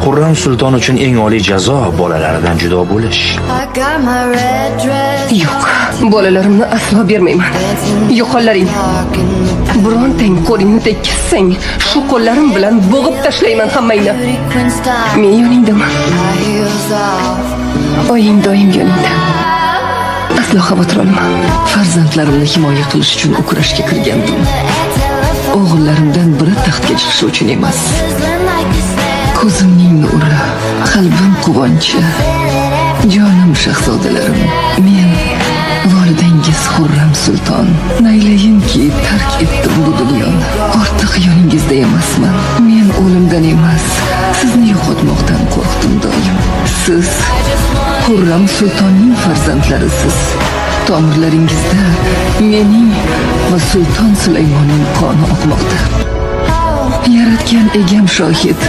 Xurram sulton uchun eng oliy jazo bolalaridan judo bo'lish. Yo'q, bolalarimni aslo bermayman. Yo'qollaring. Birontang qo'lingni tekkizsang, shu qo'llarim bilan bo'g'ib tashlayman hammangni. Men yoningdaman. Oying doim yoningda. Aslo xavotir olma. Farzandlarimni himoya qilish uchun u kurashga kirgandim. O'g'illarimdan biri taxtga chiqishi uchun emas. Ko'zimning nuri, qalbim quvonchi, jonim shahzodalarim. Men volidangiz Xurram sulton. Naylayinki tark etdim bu dunyoni. Ortiq yoningizda emasman. Men o'limdan emas, sizni yo'qotmoqdan qo'rqdim doim. Siz Xurram sultonning farzandlarisiz. Tomirlaringizda mening va sulton Sulaymonning qoni oqmoqda. Yaratgan egam shohid.